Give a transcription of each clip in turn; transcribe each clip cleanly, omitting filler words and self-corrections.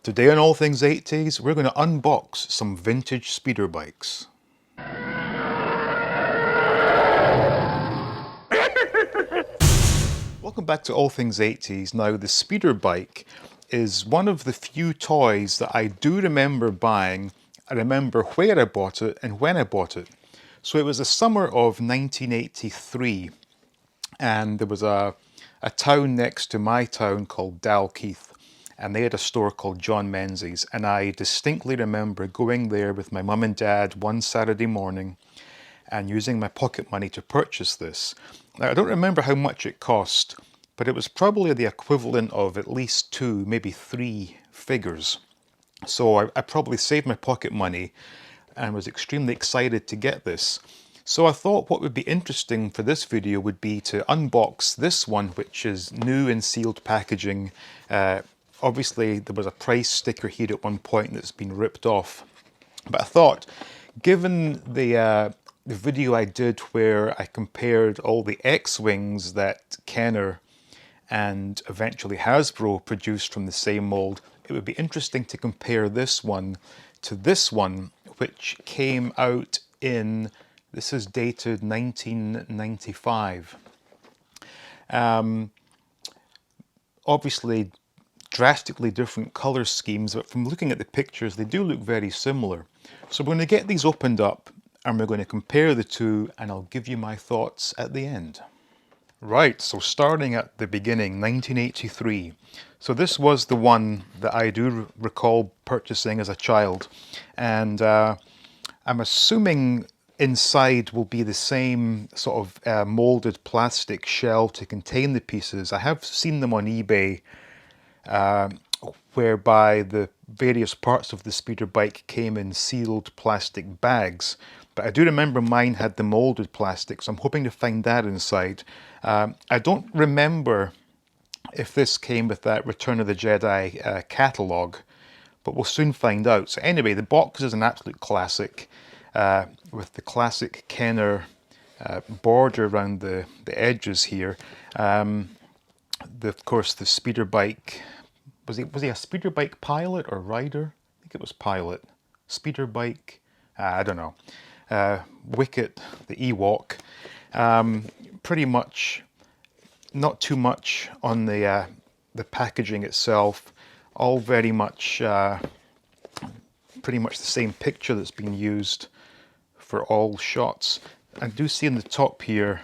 Today on All Things 80s, we're going to unbox some vintage speeder bikes. Welcome back to All Things 80s. Now, the speeder bike is one of the few toys that I do remember buying. I remember where I bought it and when I bought it. So it was the summer of 1983, and there was a town next to my town called Dalkeith, and they had a store called John Menzies, and I distinctly remember going there with my mum and dad one Saturday morning and using my pocket money to purchase this. Now, I don't remember how much it cost, but it was probably the equivalent of at least two, maybe three figures. So I probably saved my pocket money and was extremely excited to get this. So I thought what would be interesting for this video would be to unbox this one, which is new in sealed packaging. Obviously there was a price sticker here at one point that's been ripped off. But I thought, given the video I did where I compared all the X-Wings that Kenner and eventually Hasbro produced from the same mold, it would be interesting to compare this one to this one, which came out in, this is dated 1995. Obviously drastically different color schemes, but from looking at the pictures they do look very similar. So we're going to get these opened up and we're going to compare the two, and I'll give you my thoughts at the end. Right, so starting at the beginning, 1983. So this was the one that I do recall purchasing as a child, and I'm assuming inside will be the same sort of molded plastic shell to contain the pieces. I have seen them on eBay whereby the various parts of the speeder bike came in sealed plastic bags. But I do remember mine had the molded plastic, so I'm hoping to find that inside. I don't remember if this came with that Return of the Jedi catalogue, but we'll soon find out. So anyway, the box is an absolute classic, with the classic Kenner border around the edges here. Of course, the speeder bike, was he a speeder bike pilot or rider? I think it was pilot. Speeder bike, I don't know. Wicket, the Ewok. Pretty much, not too much on the packaging itself. All very much, pretty much the same picture that's been used for all shots. I do see in the top here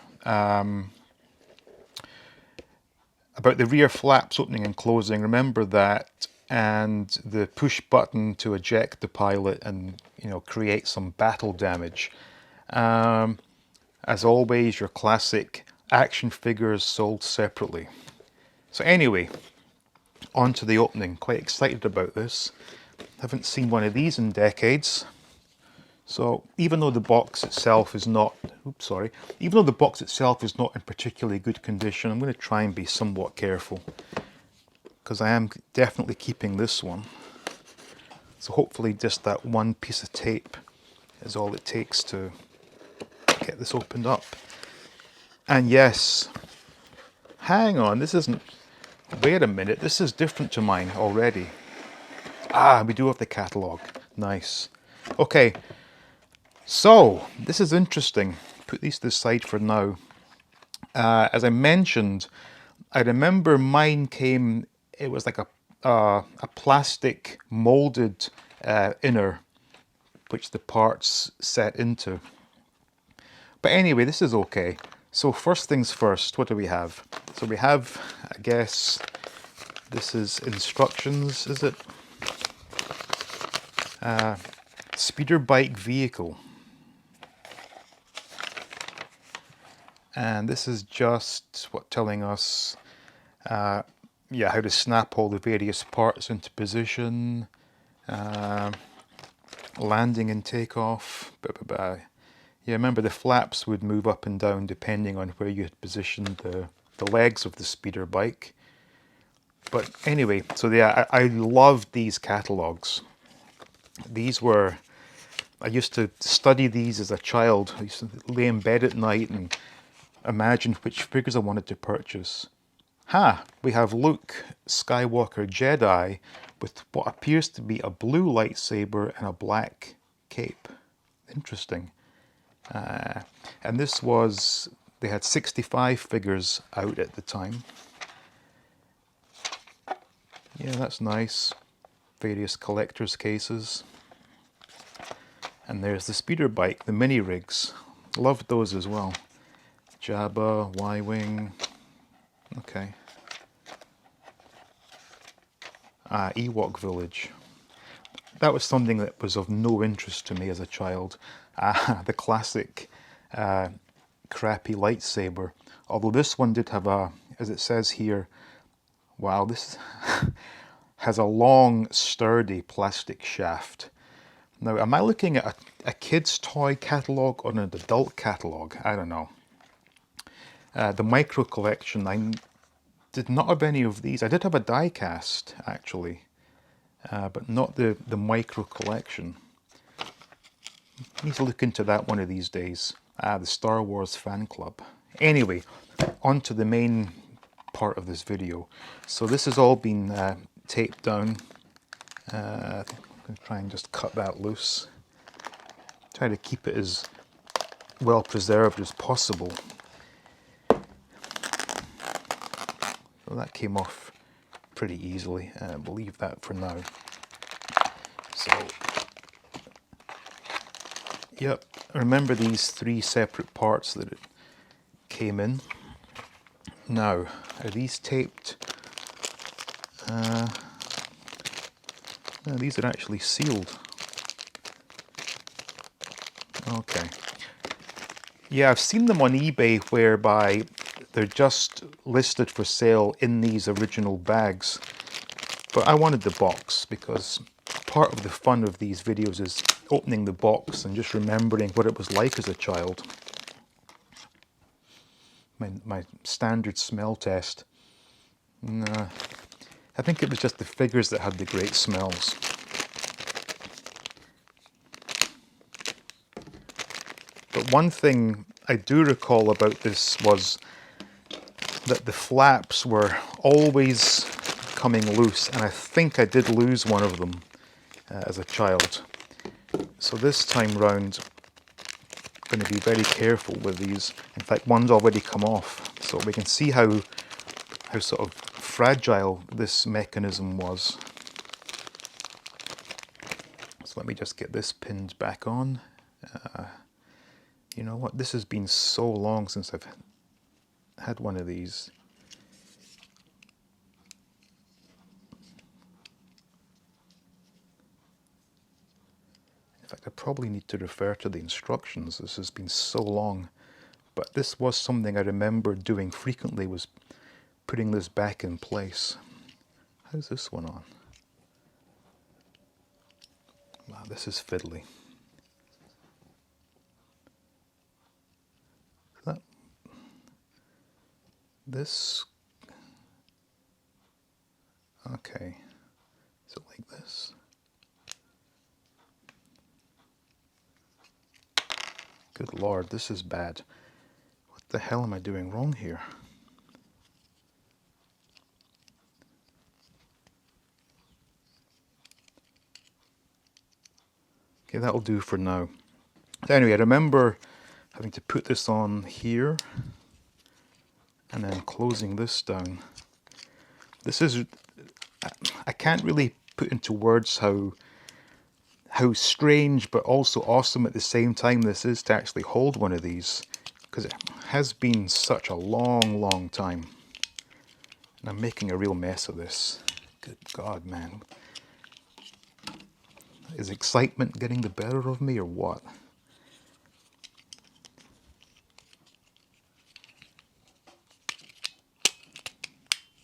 about the rear flaps opening and closing. Remember that, and the push button to eject the pilot and, you know, create some battle damage. As always, your classic action figures sold separately. So anyway, on to the opening. Quite excited about this. Haven't seen one of these in decades. So even though the box itself is not, even though the box itself is not in particularly good condition, I'm going to try and be somewhat careful, because I am definitely keeping this one. So hopefully just that one piece of tape is all it takes to get this opened up. And yes, hang on, this isn't, wait a minute, this is different to mine already. Ah, we do have the catalogue. Nice. Okay, so this is interesting. Put these to the side for now. As I mentioned, I remember mine came, it was like a plastic molded inner, which the parts set into. But anyway, this is okay. So first things first, what do we have? So we have, I guess, this is instructions, is it? Speeder bike vehicle. And this is just what telling us, yeah, how to snap all the various parts into position, landing and takeoff. Yeah, remember the flaps would move up and down depending on where you had positioned the legs of the speeder bike. But anyway, so yeah, I loved these catalogues. These were, I used to study these as a child. I used to lay in bed at night and imagine which figures I wanted to purchase. We have Luke Skywalker Jedi with what appears to be a blue lightsaber and a black cape. Interesting. And this was, they had 65 figures out at the time. Yeah, that's nice. Various collector's cases. And there's the speeder bike, the mini rigs. Loved those as well. Jabba, Y-Wing. Okay. Ewok Village. That was something that was of no interest to me as a child. The classic crappy lightsaber. Although this one did have a, as it says here, wow, this has a long, sturdy plastic shaft. Now, am I looking at a kid's toy catalogue or an adult catalogue? I don't know. The micro collection, I did not have any of these. I did have a die cast, actually, but not the micro collection. Need to look into that one of these days. The Star Wars fan club. Anyway, on to the main part of this video. So this has all been taped down. I'm going to try and just cut that loose. Try to keep it as well preserved as possible. So that came off pretty easily. We'll leave that for now. So, yep, remember these 3 separate parts that it came in. Now, are these taped? No, these are actually sealed. Okay. Yeah, I've seen them on eBay whereby they're just listed for sale in these original bags. But I wanted the box because part of the fun of these videos is opening the box and just remembering what it was like as a child. My standard smell test. Nah, I think it was just the figures that had the great smells. But one thing I do recall about this was that the flaps were always coming loose, and I think I did lose one of them as a child. So this time round, I'm going to be very careful with these. In fact, one's already come off, so we can see how sort of fragile this mechanism was. So let me just get this pinned back on. You know what, this has been so long since I've had one of these. In fact, I probably need to refer to the instructions. This has been so long. But this was something I remember doing frequently, was putting this back in place. How's this one on? Wow, this is fiddly. This, okay, is it like this? Good Lord, this is bad. What the hell am I doing wrong here? Okay, that'll do for now. Anyway, I remember having to put this on here and then closing this down. This is, I can't really put into words how strange but also awesome at the same time this is to actually hold one of these, because it has been such a long time. And I'm making a real mess of this. Good God, man. Is excitement getting the better of me or what?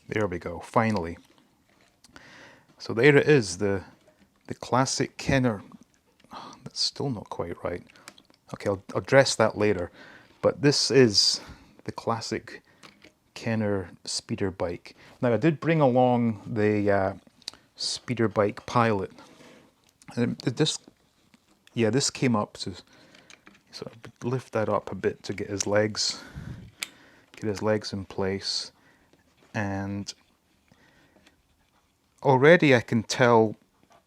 There we go, finally. So there it is, the classic Kenner. Oh, that's still not quite right. Okay, I'll address that later. But this is the classic Kenner speeder bike. Now I did bring along the speeder bike pilot. And this came up to sort of lift that up a bit to get his legs in place. And already I can tell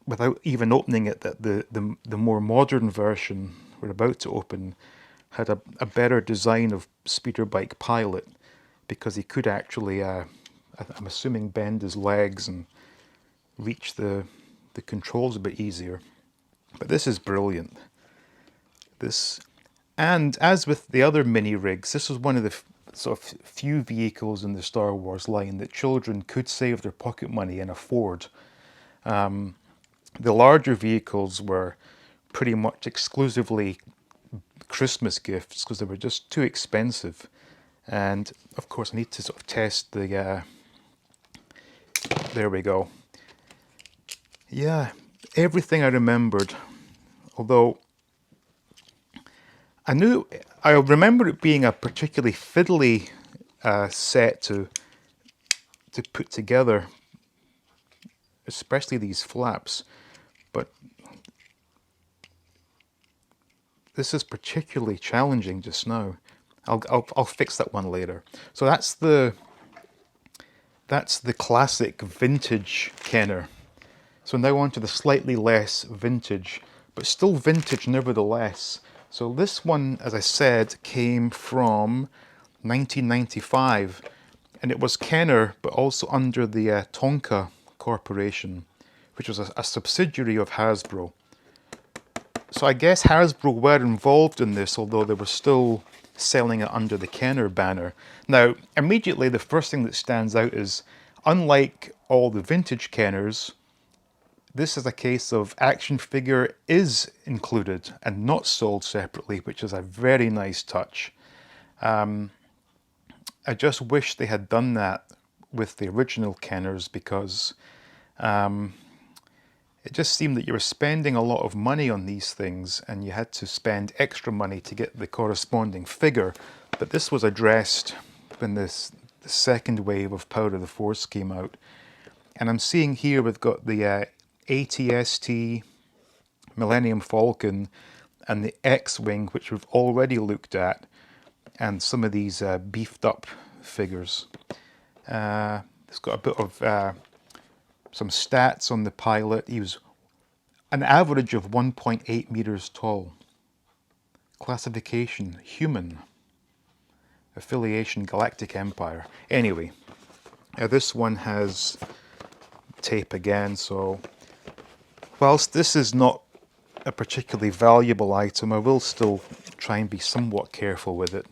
without even opening it that the more modern version we're about to open had a better design of speeder bike pilot, because he could actually, I'm assuming, bend his legs and reach the controls a bit easier. But this is brilliant. This, and as with the other mini rigs, this was one of the sort of few vehicles in the Star Wars line that children could save their pocket money and afford. The larger vehicles were pretty much exclusively Christmas gifts because they were just too expensive. And of course I need to sort of test the, there we go. Yeah, everything I remembered, although I remember it being a particularly fiddly set to put together, especially these flaps, but this is particularly challenging just now. I'll fix that one later. So that's the classic vintage Kenner. So now on to the slightly less vintage, but still vintage nevertheless. So this one, as I said, came from 1995, and it was Kenner, but also under the Tonka Corporation, which was a subsidiary of Hasbro. So I guess Hasbro were involved in this, although they were still selling it under the Kenner banner. Now, immediately the first thing that stands out is, unlike all the vintage Kenners, this is a case of action figure is included and not sold separately, which is a very nice touch. I just wish they had done that with the original Kenners, because it just seemed that you were spending a lot of money on these things and you had to spend extra money to get the corresponding figure. But this was addressed when the second wave of Power of the Force came out. And I'm seeing here we've got the AT-ST, Millennium Falcon, and the X-Wing, which we've already looked at, and some of these beefed up figures. It's got a bit of some stats on the pilot. He was an average of 1.8 meters tall. Classification, human. Affiliation, Galactic Empire. Anyway, this one has tape again, so whilst this is not a particularly valuable item, I will still try and be somewhat careful with it.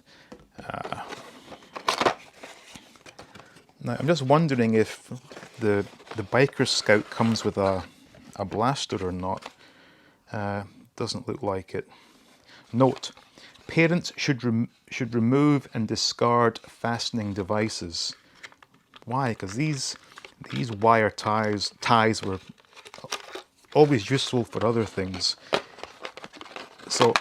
Now I'm just wondering if the Biker Scout comes with a blaster or not. Doesn't look like it. Note: parents should remove and discard fastening devices. Why? Because these wire ties were always useful for other things. So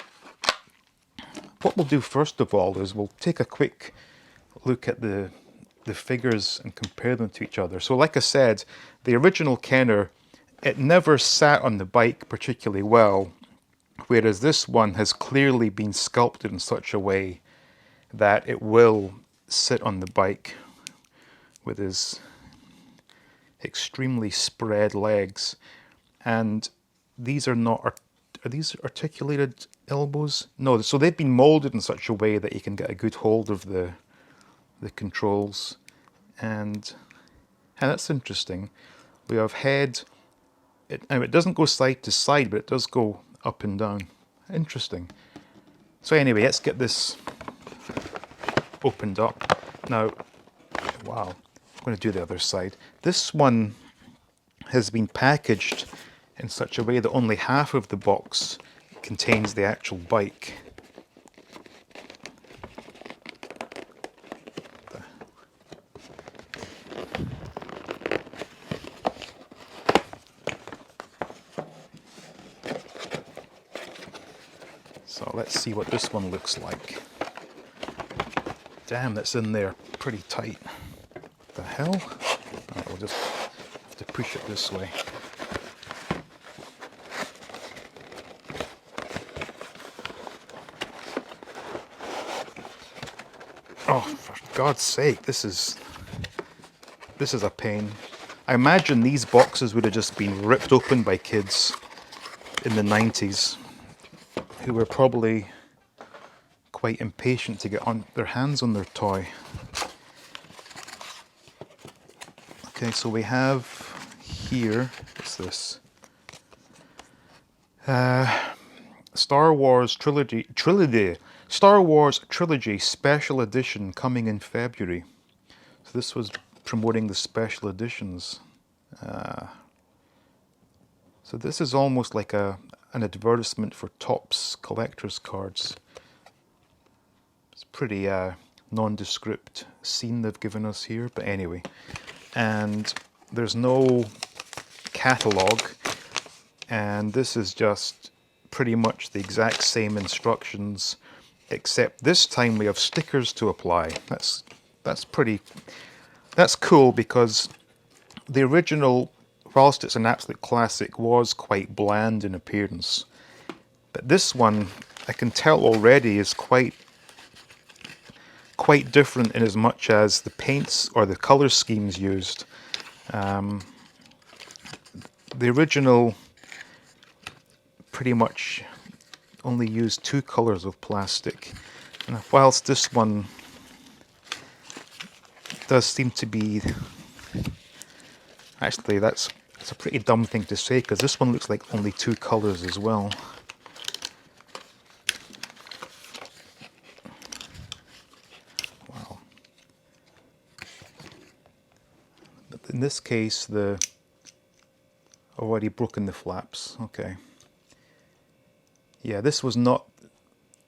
what we'll do first of all is we'll take a quick look at the figures and compare them to each other. So like I said, the original Kenner, it never sat on the bike particularly well, whereas this one has clearly been sculpted in such a way that it will sit on the bike with his extremely spread legs. And these are not, are these articulated elbows? No, so they've been molded in such a way that you can get a good hold of the controls, and that's interesting. We have head, now it doesn't go side to side, but it does go up and down. Interesting. So anyway, let's get this opened up. Now, wow, I'm going to do the other side. This one has been packaged in such a way that only half of the box contains the actual bike. So let's see what this one looks like. Damn, that's in there pretty tight. What the hell? Right, we'll just have to push it this way. Oh, for God's sake, this is a pain. I imagine these boxes would have just been ripped open by kids in the 90s who were probably quite impatient to get on their hands on their toy. Okay, so we have here, what's this? Star Wars Trilogy Special Edition coming in February. So this was promoting the special editions. So this is almost like an advertisement for Topps collector's cards. It's pretty nondescript scene they've given us here, but anyway. And there's no catalogue, and this is just pretty much the exact same instructions, except this time we have stickers to apply. That's cool, because the original, whilst it's an absolute classic, was quite bland in appearance. But this one, I can tell already, is quite different in as much as the paints or the color schemes used. The original pretty much only used 2 colors of plastic, and whilst this one does seem to be, actually that's a pretty dumb thing to say, because this one looks like only 2 colors as well. Wow. But in this case, already broken the flaps. Okay. Yeah, this was not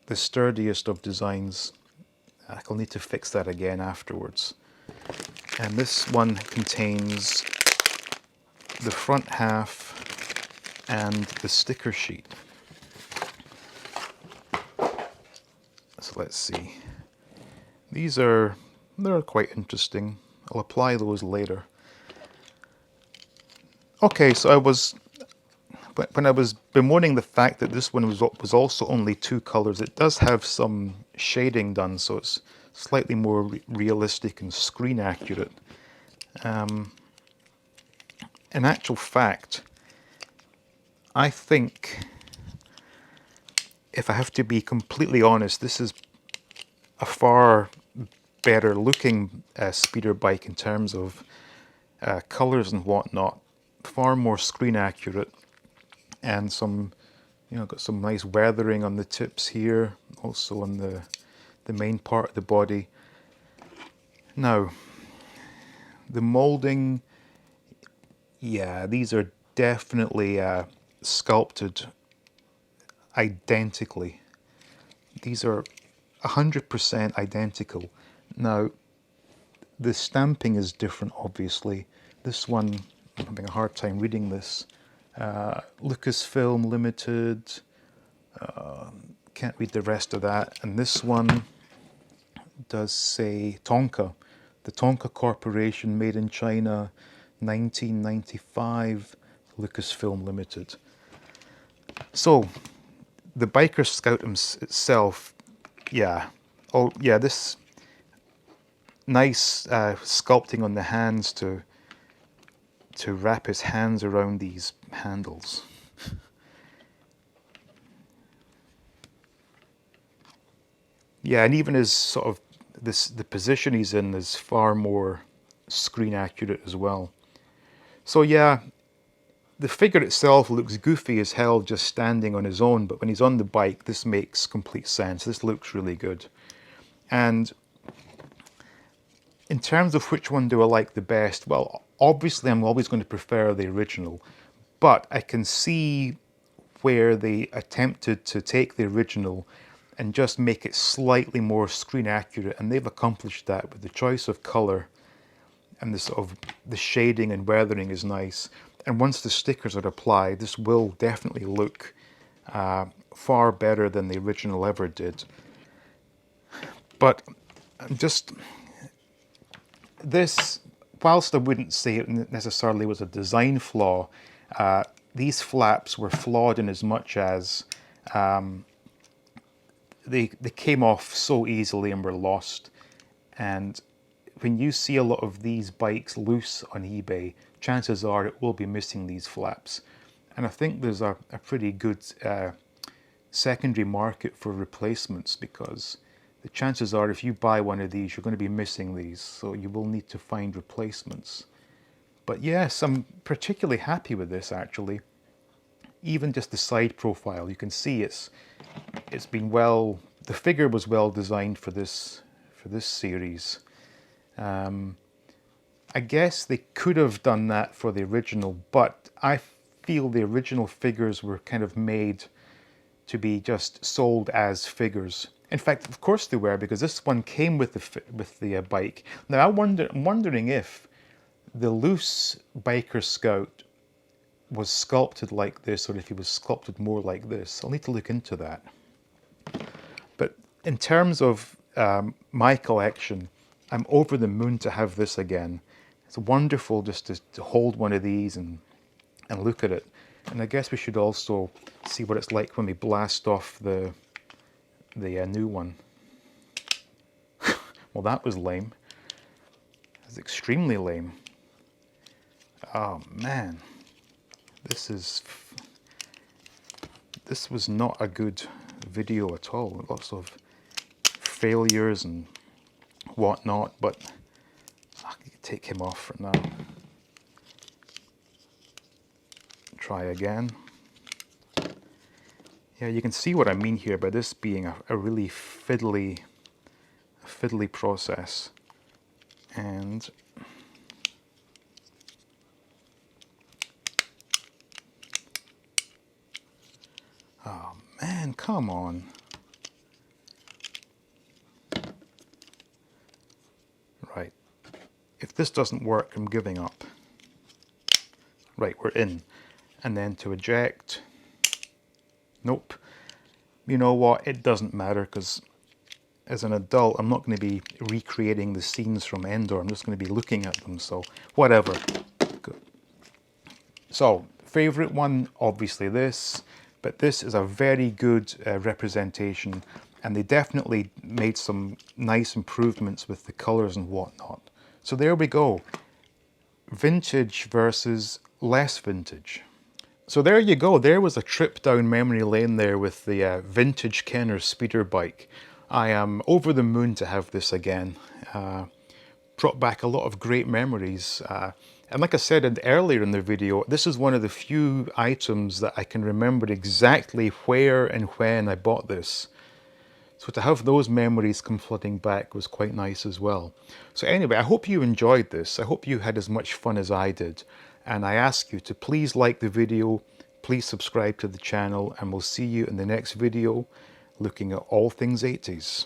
the sturdiest of designs. I'll need to fix that again afterwards. And this one contains the front half and the sticker sheet. So let's see. They're quite interesting. I'll apply those later. Okay, so when I was bemoaning the fact that this one was also only 2 colors, it does have some shading done, so it's slightly more realistic and screen accurate. In actual fact, I think, if I have to be completely honest, this is a far better looking speeder bike in terms of colors and whatnot. Far more screen accurate, and some, got some nice weathering on the tips here, also on the main part of the body. Now, the molding, yeah, these are definitely sculpted identically. These are 100% identical. Now, the stamping is different, obviously. This one, I'm having a hard time reading this. Lucasfilm Limited, can't read the rest of that. And this one does say Tonka, the Tonka Corporation, made in China, 1995, Lucasfilm Limited. So, the Biker Scout itself, yeah. Oh, yeah, this nice sculpting on the hands to wrap his hands around these handles. Yeah, and even his sort of the position he's in is far more screen accurate as well. So yeah, the figure itself looks goofy as hell just standing on his own, but when he's on the bike, this makes complete sense. This looks really good. And in terms of which one do I like the best, well, obviously I'm always going to prefer the original, but I can see where they attempted to take the original and just make it slightly more screen accurate, and they've accomplished that with the choice of color, and the sort of the shading and weathering is nice. And once the stickers are applied, this will definitely look far better than the original ever did. But just this, whilst I wouldn't say it necessarily was a design flaw, these flaps were flawed in as much as they came off so easily and were lost. And when you see a lot of these bikes loose on eBay, chances are it will be missing these flaps. And I think there's a pretty good secondary market for replacements, because the chances are if you buy one of these, you're going to be missing these, so you will need to find replacements. But yes, I'm particularly happy with this actually. Even just the side profile, you can see it's been well, the figure was well designed for this series. I guess they could have done that for the original, but I feel the original figures were kind of made to be just sold as figures. In fact, of course they were, because this one came with the bike. Now I'm wondering if the loose Biker Scout was sculpted like this, or if he was sculpted more like this. I'll need to look into that. But in terms of my collection, I'm over the moon to have this again. It's wonderful just to hold one of these and look at it. And I guess we should also see what it's like when we blast off the new one. Well, that was lame. It was extremely lame. Oh man, this was not a good video at all. Lots of failures and whatnot, but I can take him off for now. Try again. Yeah, you can see what I mean here by this being a really fiddly process. And oh man, come on. Right. If this doesn't work, I'm giving up. Right, we're in. And then to eject. Nope. You know what? It doesn't matter, because as an adult, I'm not going to be recreating the scenes from Endor. I'm just going to be looking at them, so whatever. Good. So, favorite one, obviously this, but this is a very good representation, and they definitely made some nice improvements with the colors and whatnot. So there we go. Vintage versus less vintage. So there you go. There was a trip down memory lane there with the vintage Kenner speeder bike. I am over the moon to have this again. Brought back a lot of great memories. And like I said earlier in the video, this is one of the few items that I can remember exactly where and when I bought this. So to have those memories come flooding back was quite nice as well. So anyway, I hope you enjoyed this. I hope you had as much fun as I did. And I ask you to please like the video, please subscribe to the channel, and we'll see you in the next video looking at all things 80s.